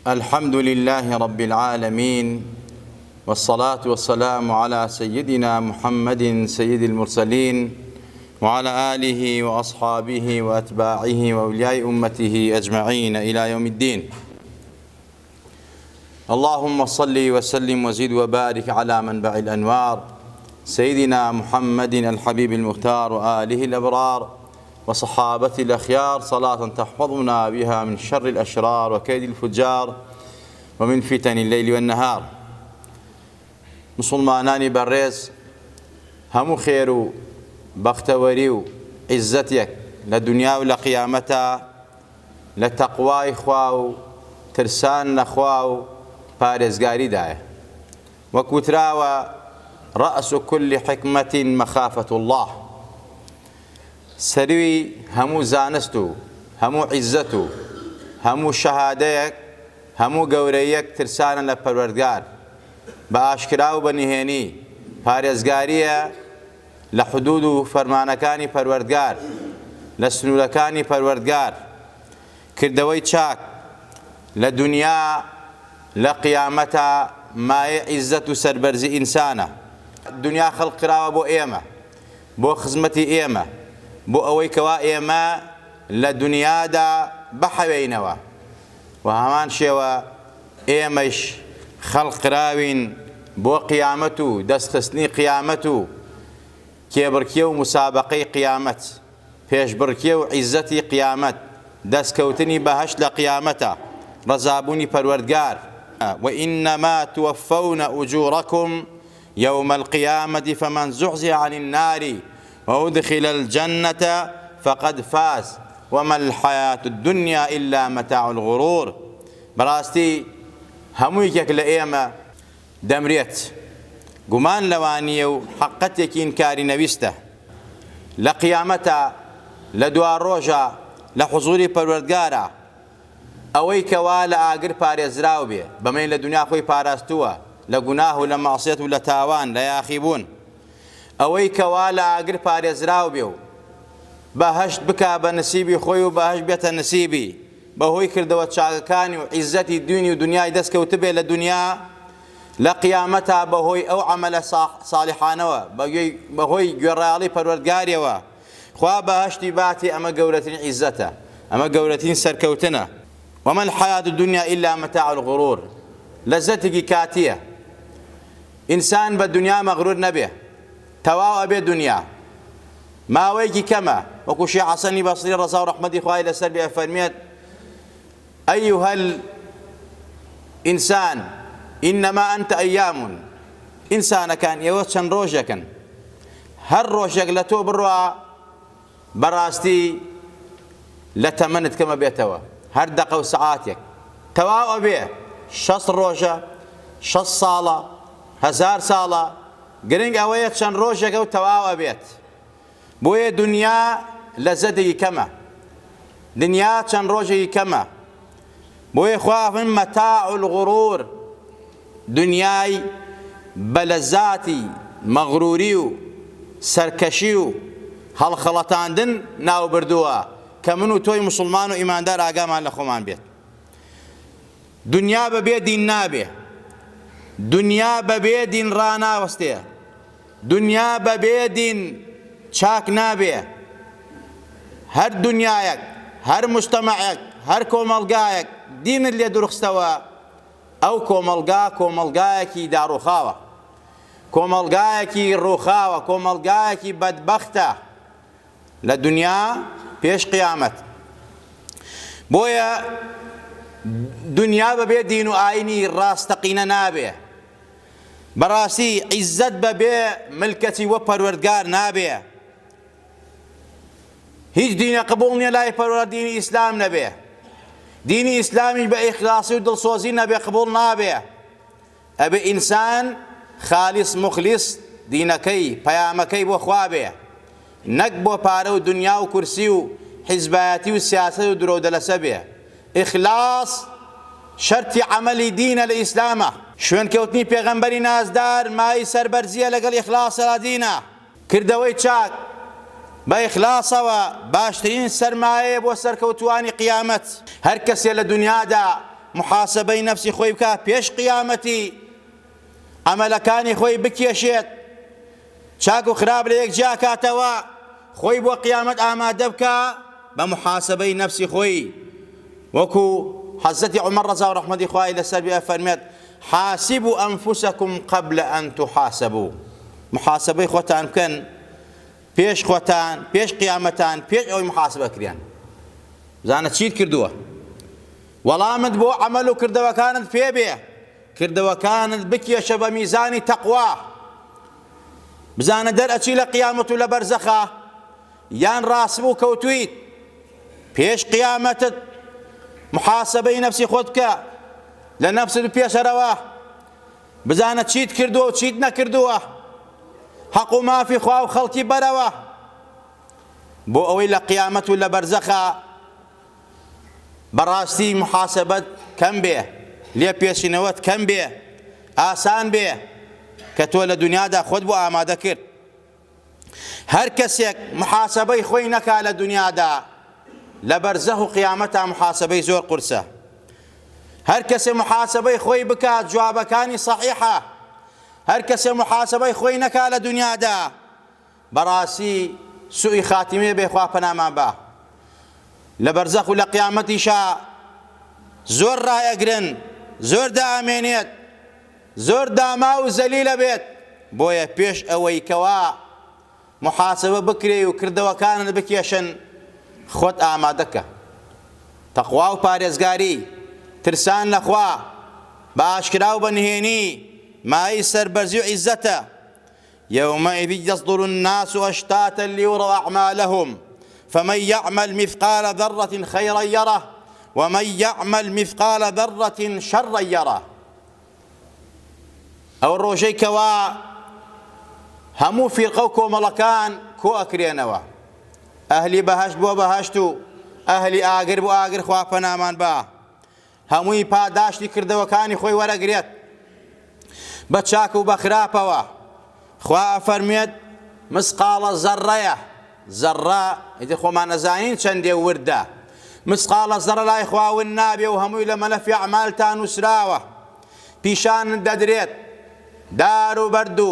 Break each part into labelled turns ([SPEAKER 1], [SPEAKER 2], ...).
[SPEAKER 1] الحمد لله رب العالمين، والصلاة والسلام على سيدنا محمد سيد المرسلين وعلى آله وأصحابه وأتباعه وأولياء أمته أجمعين إلى يوم الدين. اللهم صل وسلم وزد وبارك على منبع الأنوار سيدنا محمد الحبيب المختار وآله الأبرار وصحابته الأخيار، صلاة تحفظنا بها من شر الأشرار وكيد الفجار ومن فتن الليل والنهار. مسلمانانی بەڕێز، هەموو خێر و بەختەوەری و عیزەتێک لە دنیا و لە قیامەتە لە تەقوای خوا و ترسان نەخوا و پارێزگاریدایە. وەکوتراوە رأس كل حكمة مخافة الله. سەروی هەموو زانست و هەموو عیزەت و هەموو شەهادەیەک، هەموو گەورەیەک ترسانە لە پەروەردگار بە ئاشکرا و بەنهێنی، پارێزگاریە لە حدود و فەرمانەکانی پەروەردگار، لە سنوورەکانی پەروەردگار، کردەوەی چاک لە دنیا لە قیامەتە مایە عیزەت و سەربەرزی ئینسانە. دنیا خەڵق کراوە بۆ ئێمە، بۆ خزمەتی ئێمە، بۆ ئەوەی کەوا ئێمە لە دنیادا بەحەوێینەوە، و هەمان شێوە ئێمەش خەڵق کراوین بۆ قیامەت و دەستخستنی قیامەت و کێبڕکێ و مسابقەی قیامەت، پێشبڕکێ و عیزەتی قیامەت، دەستکەوتنی بەهەشت لە قیامەتە، ڕەزابوونی پەروەردگار. وإنما توفون أجوركم يوم القيامة فمن زحزح عن النار وأدخل الجنة فقد فاز وما الحياة الدنيا إلا متاع الغرور. براستي هەموو یەکێک لە ئێمە دەمرێت، گومان لەوانیە و حەقەتێکی ئینکاری نەویستە لە قیامەتە، لە دوا ڕۆژە، لە حوزوری پەروەردگارە، ئەوەی کەوا لە ئاگر پارێزراو بێ، بەمەی لە دنیا خۆی پاراستووە لە گوناه و لە مەعسیەت و لە تاوان لە یاخیبوون، ئەوەی کەوا لە ئاگر پارێزراو بێ و بەهەشت بکا بە نسیبی خۆی و بەهەشت بێتە نسیبی بەهۆی کردەوە چاکەکانی و عیزەتی دینی و دنیای دەستکەوت بێ لە دنیا، لە قیامەتە بەهۆی ئەو عەمەلە ساڵحانەوە، بەهۆی گوێڕایەڵی پەروەردگاریەوە خوا بەهەشتی باتی. ئەمە گەورەترین عیزەتە، ئەمە گەورەترین سەرکەوتنە. وما الحياة الدنيا إلا متاع الغرور. لەزەتێکی کاتیە، ئینسان بە دنیا مەغرور نەبێ، تەواو ئەبێ دنیا، ماوەیەکی کەمە. وەکو شێخ حەسەنی بەسری ڕەزا و ڕەحمەتی خوای لەسەر بێ فەرمێت: أيها الإنسان إنما أنت أيام. ئینسانەکان ئێوە چەند ڕۆژێکن، هەر ڕۆژێک لە تۆ بڕوا بەڕاستی لە تەمەنت کەمە بێتەوە، هەر دەقە و سەعاتێک تەواو ئەبێ 60 ڕۆژە، 60 ساڵە، 1000 ساڵە، گرنگ ئەوەیە چەند ڕۆژێکە و تەواو ئەبێت. بۆیە دنیا لەزەتێکی کەمە، دنیا چەند ڕۆژێکی کەمە. بۆیە خوا فەرمێ مەتاع الغرور، دنیای بە لەزاتی مەغروری و سەرکەشی و هەڵخەڵەتاندن ناو بردووە کە من و تۆی مسلمان و ئیماندار ئاگامان لە خۆمان بێت. دنیا بەبێ دین نابێ، دنیا بەبێ دین ڕاناوەستێ، دنیا بەبێ دین چاک نابێ. هەر دنیایەک، هەر مجتەمەعێک، هەر کۆمەڵگایەک دینت لێ دروخستەوە، ئەو کۆمەڵگا کۆمەڵگایەکی داڕوخاوە، کۆمەڵگایەکی ڕووخاوە، کۆمەڵگایەکی بەدبەختە لە دنیا پێش قیامەت. بۆیە دنیا بەبێ دین و ئاینی ڕاستەقینە نابێ، بەڕاستی عیزەت بەبێ ملکەتی وە پەروەردگار نابێ. هیچ دینە قبوڵ نییە لای پەروەردگار دینی ئیسلام نەبێ، دینی ئیسلامی بە ئیخلاسی و دڵسۆزی نەبێ، قبوڵ نابێ. ئەبێ ئینسان خالیس مخلیس دینەکەی پەیامەکەی بۆ خوا بێ، نەک بۆ پارە و دنیا و کورسی و حیزبایەتی و سیاسەت و درۆدەلەسە بێ. ئیخلاس شەرتی عەمەلی دینە لە ئیسلامە. شوێنکەوتنی پێغەمبەری نازدار مای سەربەرزیە لەگەڵ ئیخلاسە لە دینە. کردەوەی چاک بە ئیخلاسەوە باشترین سەرمایەیە بۆ سەرکەوتوانی قیامەت. هەر کەسێ لە دنیادا محاسبەی نەفسی خۆی بکە پێش قیامەتی ئەمەلەکانی خۆی بکێشێت چاک و خراپ لە یەکجیا کاتەوە خۆی بۆ قیامەت ئامادە بکە بە محاسبەی نەفسی خۆی وەکو حەزەتی عومەر ڕەزا و ڕەحمەتی خوای لەسەر بێ فەرمێت حاسبوا أنفسكم قبل أن تحاسبوا محاسبەی خۆتان بکەن پێش خۆتان پێش قیامەتان پێش ئەوەی محاسبە کریان بزانە چیت کردووە وەڵامت بۆ عەمەل و کردەوەکانت پێ بێ کردەوەکانت بکێشە بە میزانی تەقوا بزانە دەرئەچی لە قیامەت و لە بەرزەخە یان ڕاستبوو کەوتویت پێش قیامەتت محاسبەی نەفسی خۆت بکە لە نەفست پێشەرەوە بزانە چیت کردووە و چیت نەکردووە حەق و مافی خوا و خەڵکی بەرەوە بۆ ئەوەی لە قیامەت و لە بەرزەخە بەڕاستی محاسبەت کەم بێ لێ پێشینەوەت کەم بێ ئاسان بێ کە تۆ لە دنیادا خۆت بۆ ئامادە کرد هەر کەسێک محاسبەی خۆی نەکا لە دنیادا لە بەرزەخ و قیامەتا محاسبەی زۆر قورسە هەر کەسێ محاسبەی خۆی بکات جوابەکانی صحیحە هەر کەسێ محاسبەی خۆی نەکا لە دنیادا بەڕاستی سوئی خاتیمێ بێ خوا پەنامان بە لە بەرزەخ و لە قیامەتیشا زۆر ڕایەگرن زۆر دامێنێت زۆر داما و زەلیلە بێت بۆیە پێش ئەوەی کەوا محاسبە بکرێ و کردەوەکانت بکێشن خۆت ئامادەکە تەقوا و پارێزگاری ترسان لەخوا بە ئاشکرا و بەنهێنی مای سەربەرزی و عیزەتە يومئذ يصدر الناس أشتاتا ليروا أعمالهم فمن يعمل مثقال ذرة خيرا يره ومن يعمل مثقال ذرة شرا يره أو الروجي كوا همو في القوك وملكان كو أكرينوا أهلي بهشت بو بهشتو أهلي آقر بو آقر خوا پنامان با هموی پاداشتی کردەوەکانی خۆی وەرەگرێت بە چاک و بە خراپەوە خوا فەرمێت مسقالە زەڕەیە زەڕە ئیتر خۆمان نەزانین چەندێ وردە مسقالە زەڕە لای خواون نابێ و هەمووی لە مەلەفی ئەعمالتان نووسراوە پیشانت دەدرێت دار و بەرد و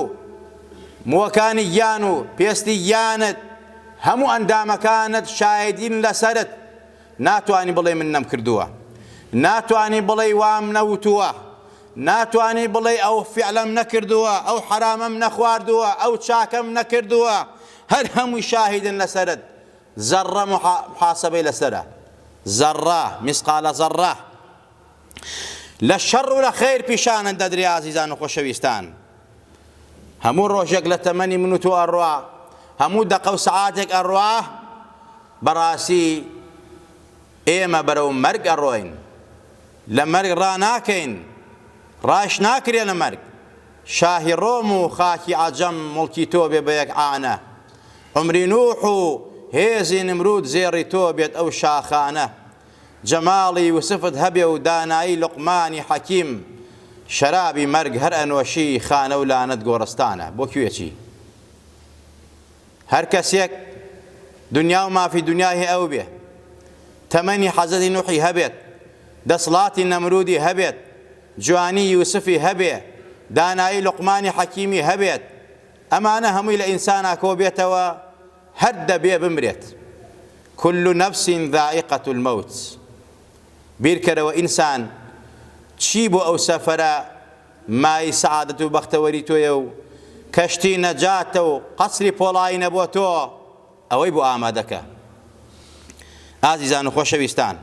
[SPEAKER 1] مووەکانی گیان و پێستی گیانت هەموو ئەندامەکانت شایدین لەسەرت ناتوانی بڵێ من نەم کردووە ناتوانی بڵێ وام نەوتووە ناتوانی بڵێ ئەو فعلەم نەکردووە ئەو حرامەم نەخواردووە ئەو چاکەم نەکردووە هەر هەمووی شاهیدن لەسەرت زەڕە محاسبەی لەسەرە زەڕە مسقالە زەڕە لە شەڕ و لە خەیر پیشانت دەدرێ ئازیزان و خۆشەویستان هەموو ڕۆژێک لە تەمەنی من و تۆ ئەڕوا هەموو دەقە و سەعاتێک ئەڕوا بەڕاستی ئێمە بەرەو مەرگ ئەڕۆین لە مەرگ ڕاناکەین ڕاش ناکرێ لە مەرگ شاهی ڕۆم و خاکی عەجەم مڵکی تۆ بێ بە یەک عانە عمری نوح و هێزی نمرود زێڕی تۆ بێت ئەو شاخانە جەماڵی یوسفت هەبێ و دانایی لوقمانی حەکیم شەرابی مەرگ هەر ئەنۆشی خانە و لانەت گۆڕستانە بۆ کوێچی هەر کەسێک دنیا و مافی دنیای ئەو بێ تەمەنی حەزەتی نوحی هەبێت دەسڵاتی نەمرودی هەبێت جوانی یوسفی هەبێ دانایی لوقمانی حەکیمی هەبێت ئەمانە هەمووی لە ئینسانە کۆ بێتەوە هەر دەبێ بمرێت كل نفس ذائقة الموت بیرکەرەوە ئینسان چی بۆ ئەو سەفەرە مای سەعادەت و بەختەوەری تۆیە و کەشتی نەجاتە و قەسری پۆڵاینە بۆ تۆ ئەوەی بۆ ئامادەکە ئازیزان و خۆشەویستان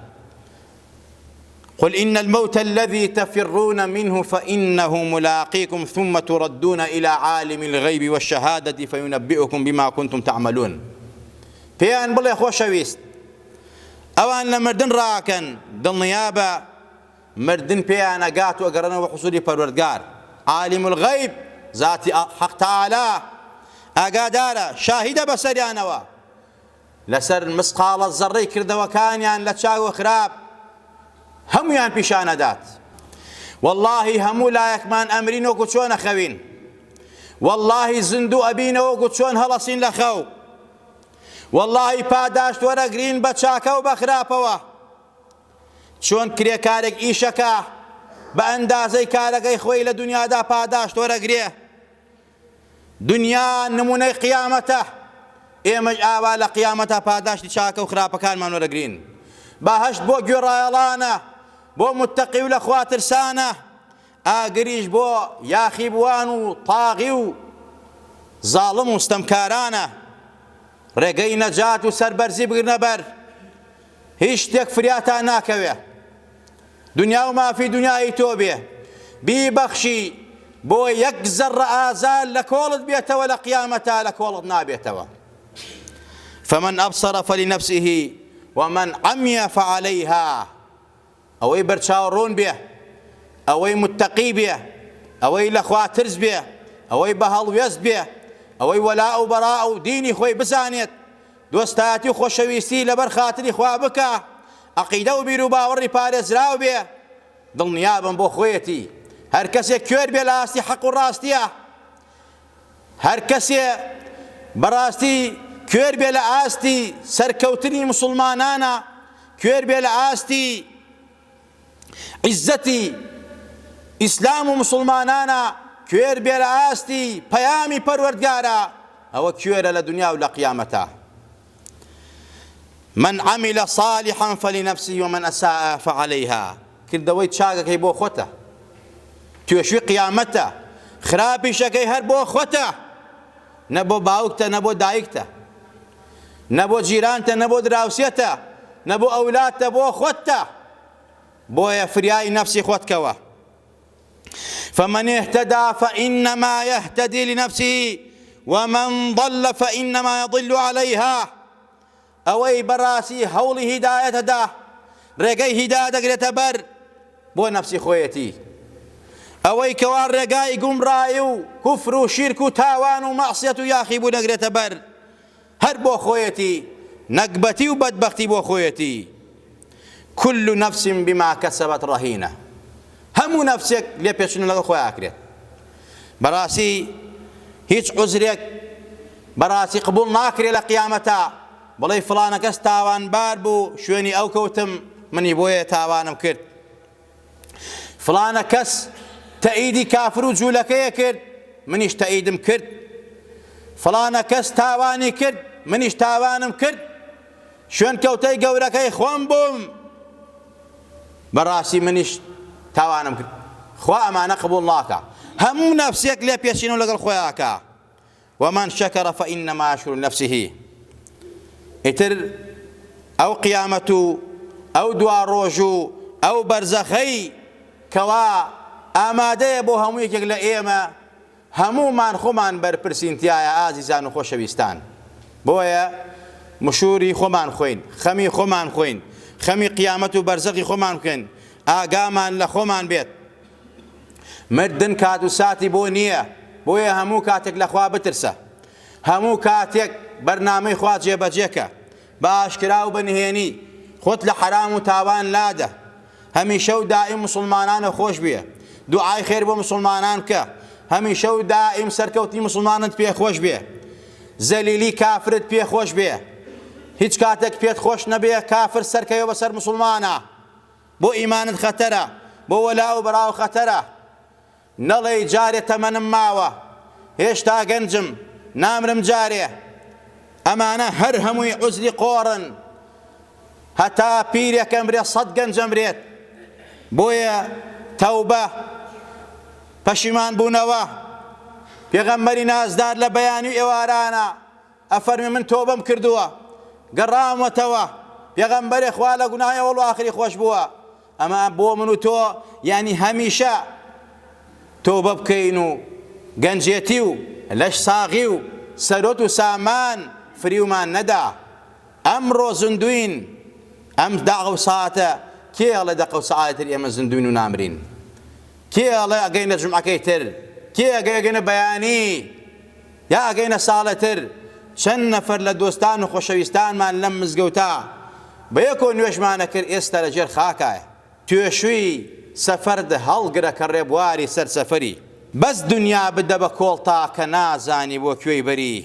[SPEAKER 1] قل إن الموت الذي تفرون منه فإنه ملاقيكم ثم تردون إلى عالم الغيب والشهادة فينبئكم بما كنتم تعملون بيان بڵێ خۆشەویست ئەوان لە مردن ڕاکەن دڵنیابە مردن پێیان ئەگات و ئەگەڕێنەوە حوسوری پەروەردگار عالم الغیب ذاتی حەق تەعالا ئاگادارە شاهیدە بەسەریانەوە لەسەر مسقالە زەڕەی کردەوەکانیان لە چاو و خراپ هەمویان پیشانەدات واللهی هەموو لایەکمان ئەمرین وەکو چۆن ئەخەوین واللهی زیندوو ئەبینەوە وەکو چۆن هەڵەسین لە خەو واللهی پاداشت وەرەگرین بە چاکە و بە خراپەوە چۆن کرێکارێک ئیشەکە بە ئەندازەی کارەکەی خۆی لە دنیادا پاداش تۆرەگرێ. دنیا نمونەی قیامەتە، ئێمەش ئاوا لە قیامەتە پاداشتی چاکە و خراپەکانمان وەرەگرین. بەهەشت بۆ گوێڕایەڵانە، بۆ متەقی و لە خوا ترسانە، ئاگریش بۆ یاخیبوان و تاغی و زاڵم و ستەمکارانە. ڕێگەی نەجات و سەربەرزی بگرنە بەر، هیچ شتێک فریاتان ناکەوێ. دنیا و مافی دنیای تۆ بێ، بیبەخشی بۆ یەک زەڕە ئازار لە کۆڵت بێتەوە، لە قیامەتە لە کۆڵت نابێتەوە. فمن أبصر فلنفسه ومن عمي فعليها. ئەوەی بەرچاوڕوون بێ، ئەوەی متەقی بێ، ئەوەی لە خوا ترس بێ، ئەوەی بە هەڵوێست بێ، ئەوەی وەلا و بەڕا و دینی خۆی بزانێت، دۆستایەتی و خۆشەویستی لەبەر خاتری خوا بکە، عەقیدە و بیر و باوەڕی پارێزراو بێ، دڵنیابن بۆ خۆیەتی. هەر کەسێک کوێر بێ لە ئاستی حەق و ڕاستیە، هەر کەسێ بەڕاستی کوێر بێ لە ئاستی سەرکەوتنی موسڵمانانە، کوێر بێ لە ئاستی عیزەتی ئیسلام و موسڵمانانە، کوێر بێ لە ئاستی پەیامی پەروەردگارە، ئەوە کوێرە لە دنیا و لە قیامەتە. من عمل صالحا فلنفسه ومن أساء فعليها. کردەوەی چاکەکەی بۆ خۆتە، توێشوی قیامەتە، خراپیشەکەی هەر بۆ خۆتە، نە بۆ باوکتە، نە بۆ دایکتە، نە بۆ جیرانتە، نە بۆ دراوسێتە، نە بۆ ئەولادتە، بۆ خۆتە. بۆیە فریای نەفسی خۆتکەوە. فمن اهتدى فإنما يهتدي لنفسه ومن ضل فإنما يضل عليها. ئەوەی بەڕاستی هەوڵی هیدایەتەدا، ڕێگەی هیدایەت دەگرێتە بەر بۆ نەفسی خۆیەتی. ئەوەی کەوا ڕێگای گومڕایی و کوفر و شیرک و تاوان و مەعسیەت و یاخیبوو دەگرێتە بەر، هەر بۆ خۆیەتی، نەکبەتی و بەدبەختی بۆ خۆیەتی. كل نفس بما كسبت رهينة. هەموو نەفسێک لێ پێچوونە لەگەڵ خۆی ئاکرێت. بەڕاستی هیچ عوزرێک بەڕاستی قبوڵ ناکرێت لە قیامەتە بڵێ فڵانە کەس تاوانبار بوو، شوێنی ئەو کەوتم، منی بۆیە تاوانم کرد. فڵانە کەس تەئیدی کافر و جوولەکەیە کرد، منیش تەئیدم کرد. فڵانە کەس تاوانی کرد، منیش تاوانم کرد. شوێن کەوتەی گەورەکەی خۆم بووم، بەڕاستی منیش تاوانم کرد. خوا ئەمانە قبوڵ ناکە. هەموو نەفسێک لێ پێچینە و لەگەڵ خۆی ئاکا. ومن شكر فإنما يشكر لنفسه. ئیتر ئەو قیامەت و ئەو دوا ڕۆژ و ئەو بەرزەخەی کەوا ئامادەیە بۆ هەموو یەکێک لە ئێمە، هەموومان خۆمان بەرپرسینتیایە ئازیزان و خۆشەویستان. بۆیە مشوری خۆمان خوین، خەمی خۆمان خوین، خەمی قیامەت و بەرزەخی خۆمان بکەین، ئاگامان لە خۆمان بێت. مردن کات و ساتی بۆ نییە، بۆیە هەموو کاتێک لە خوا بترسە، هەموو کاتێک بەرنامەی خوا جێبەجێکە، بە ئاشکرا و بەنهێنی خۆت لە حرام و تاوان لادە. هەمیشە و دائیم مسلمانانە خۆش بێ، دوعای خێر بۆ مسلمانان کە، هەمیشە و دائیم سەرکەوتنی مسلمانت پێ خۆش بێ، زەلیلی کافرت پێ خۆش بێ. هیچ کاتێک پێت خۆش نەبێ کافر سەرکەوێ بەسەر مسلمانە، بۆ ئیمانت خەتەرە، بۆ وەلا و بەراو خەتەرە. نەڵێ جارێ تەمەنم ماوە، هێشتا گەنجم، نامرم جارێ. ئەمانە هەر هەمووی عوزری قۆڕن، هەتا پیرێکەم برێ 100 گەنجەم برێت. بۆیە تەوبە، پەشیمان بوونەوە. پێغەمبەری نازدار لە بەیانی ئێوارانە ئەفەرمێ من تۆبەم کردووە، گەڕامەتەوە، پێغەمبەری خوا لە گوناهی ئەوڵ و ئاخری خۆش بووە. ئەمە بۆ من و تۆ یعنی هەمیشە تۆبە بکەین و گەنجێتی و لەش ساغی و سەرۆت و سامان فریومان نەدا. ئەمڕۆ زندوین، ئەم داغ و ساعتە کێ ئەڵێ دەقە و ساعتر ئێمە زندوین و نامرین؟ کێ ئەڵێ ئەگەینە جومعەکەی تر؟ کێ ئەگەینە بەیانی؟ یا ئەگەینە ساڵەتر؟ چەند نەفەر لە دۆستان و خۆشەویستانمان لەم مزگەوتە بە یەکۆ نوێژمانە کرد، ئێستا لەژێر خاکایە. توێشووی سەفەرد هەڵگرە کە ڕێبواری سەر سەفەری. بەس دنیا بدە بە کۆڵتا کە نازانی بۆ کوێی بەری.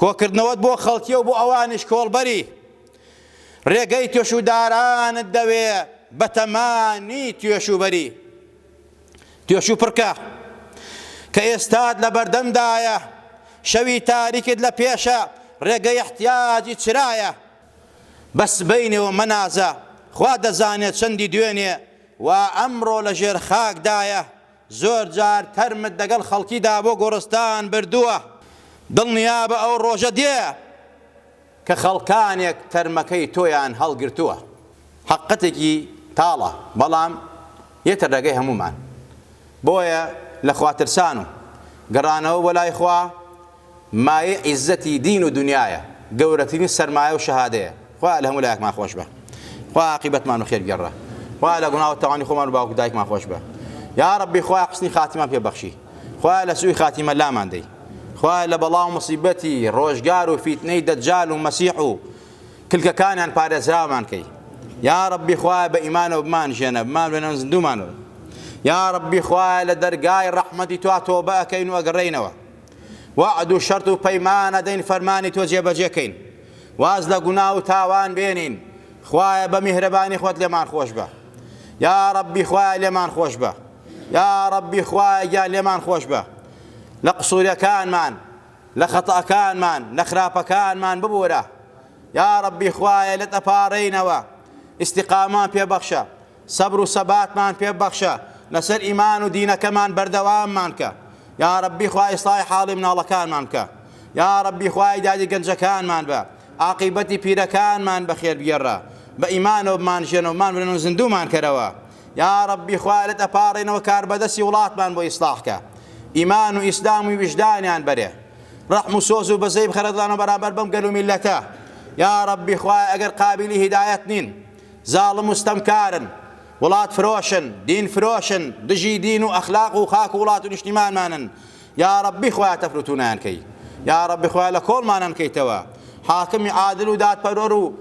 [SPEAKER 1] کۆکردنەوەت بۆ خەڵکیە و بۆ ئەوانیش کۆڵبەری. ڕێگەی توێشودارانت دەوێ بە تەمانی توێشوبەری توێشوو پڕکە کە ئێستاد لە بەردەمدایە شەوی تاریکت لە پێشە ڕێگەی احتیاجی چرایە بەس بینێەوە مەنازە خوا دەزانێت چەندی دوێنێ و ئەمڕۆ لە ژێر خاکدایە زۆر جار تەرمت دەگەڵ خەڵکیدا بۆ گۆڕستان بردووە دڵنیا بە ئەو ڕۆژە دێ کە خەڵکانێک تەرمەکەی تۆیان هەڵگرتووە حەقەتێکی تاڵە بەڵام یەتە ڕێگەی هەمومان بۆیە لە خواترسان و گەڕانەوە بۆ لای خوا مایە عیزەتی دین و دنیایە گەورەترین سەرمایە و شەهادەیە خوا لە هەموو لایەکمان خۆش بە خوا عاقیبەتمان و خێرگەڕە خوا لە گوناو و تاوانی خۆمان و باوک دایکمان خۆش بە یا ربی خوا حسنی خاتیمان پێبەخشی خوا لە سوی خاتیمە لامان دەی خوا لە بەڵاو مصیبەتی ڕۆژگار و فیتنەی دەجال و مەسیح و کلکەکانیان پارێزراومان کەی یا ربی خوا بە ئیمانەوە بمانژێنە بمان بێنە زیندومانەوە یا ربی خوا لە دەرگای ڕەحمەتی تۆ تۆبە ئەکەین و ئەگەڕێینەوە وعد و شەرت و پەیمان ئەدەین فەرمانی تۆ جێبەجێکەین واز لە گونا و تاوان بێنین خوایە بە میهرەبانی خۆت لێمان خۆش بە یا ربی خوایە لێمان خۆش بە یا ربی خوایە گیان لێمان خۆش بە لە قسووریەکانمان لە خەتەکانمان لە خراپەکانمان ببوورە یا ربی خوایە لێت ئەپارڕێینەوە ئیستیقامان پێبەخشە سەبر و سەباتمان پێبەخشە لەسەر ئیمان و دینەکەمان بەردەواممان کە یا ربی خوای ئیسڵاحی حاڵی مناڵەکانمان بکە یا ربی خوای دادی گەنجەکانمان بە عاقیبەتی پیرەکانمان بەخێر بگێڕە بە ئیمانەوە بمانژێنەوە بمان برێن و زیندومان کەرەوە یا ربی خوای لێت ئەپارڕێنەوە کاربەدەستی وڵاتمان بۆ ئیسڵاحکە ئیمان و ئیسلام و ویژدانیان بەرێ ڕەحم و سۆز و بەزەی بخەرەدڵانەوە بەرامبەر بەم گەل و میلەتە یا ربی خوای ئەگەر قابلی هیدایەت نین زاڵم و ستەمکارن وڵات فرۆشن دین فرۆشن دژی دین و ئەخلاق و خاک و وڵات و نیشتیمانمانن یا ربی خوای تەفروتونیان کەی یا ربی خوای لە کۆڵمانان کەیتەوە حاکمی عادل و دادپەروەر و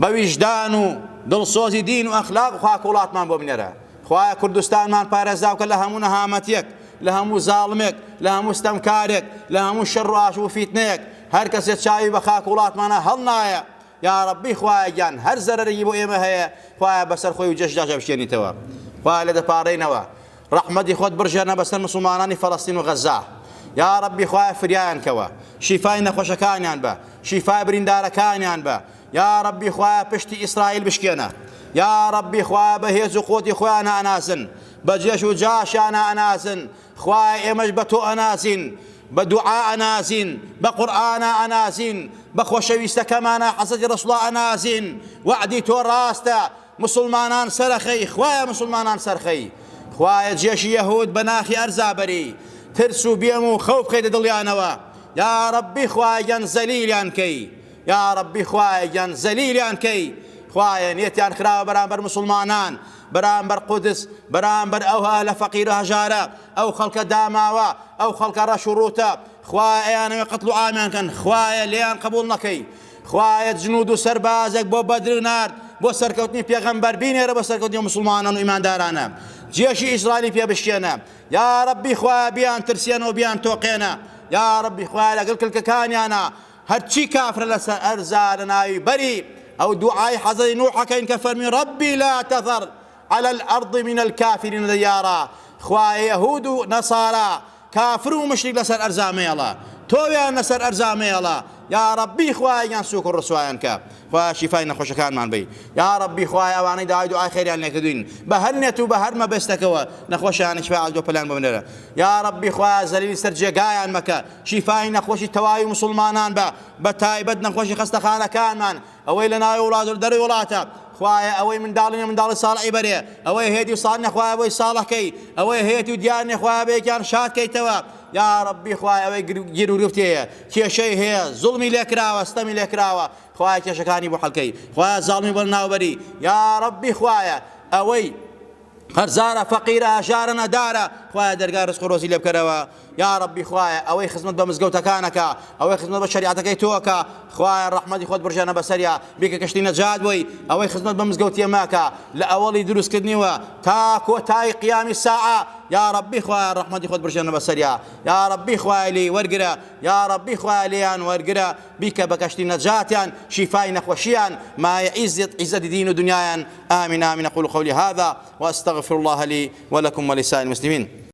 [SPEAKER 1] بە ویژدان و دڵسۆزی دین و ئەخلاق و خاک و وڵاتمان بۆ بنێرە خوایە کوردستانمان پارێزراوکە لە هەموو نەهامەتیەک لە هەموو زاڵمێک لە هەموو ستەمکارێک لە هەموو شەڕ و ئاش و فیتنەیەک هەر کەسێک چاوی بە خاک و وڵاتمانە هەڵنایە یا ربی خوایە گیان هەر زەرەرێکی بۆ ئێمە هەیە خوایە بەسەر خۆی و جەشداژە بشێنیتەوە خوایە لە دەپاڕێنەوە ڕەحمەتی خۆت برژێنە بەسەر مسلمانانی فەڵەستین و غەزا یا ربی خوایە فریایان کەوە شیفای نەخۆشەکانیان بە شیفای بریندارەکانیان بە یا ربی خوایە پشتی ئیسرائیل بشکێنە یا ربی خوایە بە هێز و قوتی خۆیانە ئەناسن بە جێش و جاشیانە ئەناسن خوایە ئێمەش بە تۆ ئەناسین بە دوعا ئەناسین بە قورئانە ئەناسین بە خۆشەویستەکەمانە حەزەتی ڕەسوڵە ئەناسین وعدی تۆ ڕاستە مسلمانان سەرخەی خوایە مسلمانان سەرخەی خوایە جێشی یەهود بە ناخی ئەرزابەری ترس و بێم و خەوف بخەیتە دڵیانەوە یا ربی خوایە گیان زەلیلیان کەی یا ربی خوایە گیان زەلیلیان کەی خوایە نێتیان خراوە بەرامبەر مسلمانان بەرامبەر قودس بەرامبەر ئەو لە فەقیر و هەژارە ئەو خەڵکە داماوە ئەو خەڵکە ڕەش و ڕوتە خوایە ئەیانەوێ قەتڵ و ئامیان کەن خوایە لێیان قبوڵ نەکەی خوایە جنود و سەربازێک بۆ بەدر نارد بۆ سەرکەوتنی پێغەمبەر بینێرە بە سەرکەوتنی مسلمانان و ئیماندارانە جێشی ئیسرائیلی پێ بشکێنە یا ربی خوایە بیان ترسێنەوە بیان تۆقێنە یا ربی خوایە لەگەڵ کلکەکانیانە هەرچی کافرە لەسەر ئەرزا لە ناوی بەری ئەو دوعای حەزەری نوحەکەین کە فەرمی ربی لا تەذەر على الأرض من الكافرين ديارا خوایە یەهود و نەسارا کافر و مشریک لەسەر ئەرزامەیەڵە تۆیان لەسەر ئەرزامەیەڵە یا ربی خوایە گیان سووک و ڕسوایان کە خوایە شیفای نەخۆشەکانمان بی یا ربی خوایە ئەوانەی داوای دوعای خێریان لێکردوین بە هەر نێت و بە هەر مەبەستەکەوە نەخۆشیانی شیفای عەجز و پەلان ببنێرە یا ربی خوایە زەلیلی سەر جێگایان مەکە شیفای نەخۆشی تەواوی مسلمانان بە تایبەت نەخۆشی خەستەخانەکانمان ئەوەی لە ناوی وڵات و دەروی وڵاتە خوایە ئەوەی منداڵی منداڵی ساڵحی بەرێ ئەوەی هێدی و ساڵ نەخوایە بۆی ساڵەکەی ئەوەی هێتی و دیار نەخوایە بەیەکیان شادکەیتەوە یا ربی خوایە ئەوەی گیر و گرفتەیە کێشەی هەیە زوڵمی لێکراوە ستەمی لێکراوە خوایە کێشەکانی بۆ حەڵکەی خوایە زاڵمی بۆ ناوبەری یا ربی خوایە ئەوەی هەرزارە فەقیرە هەژارە نەدارە خوایە دەرگای ڕزق و ڕۆزی لێ بکەرەوە یا ربی خوایە ئەوەی خزمەت بە مزگەوتەکانەکە ئەوەی خزمەت بە شەریعەتەکەی تۆکە خوایە ڕەحمەتی خۆت برژێنە بەسەریا بیکە کەشتی نەجات بۆی ئەوەی خزمەت بە مزگەوتی ماکە لە ئەوڵی دروستکردنیوە تا کۆتایی قیامی ساعە یا ربی خوای ڕەحمەتی خۆت برژێنە بەسەریا، یا ربی خوای لی وەرگرە، یا ربی خوای لیان وەرگرە، بیکە بە کەشتی نەجاتیان، شیفای نەخۆشیان، مایە عیزەتی دین و دنیایان. آمین آمین. أقول قولي هذا وأستغفر الله لي ولكم ولسائر المسلمين.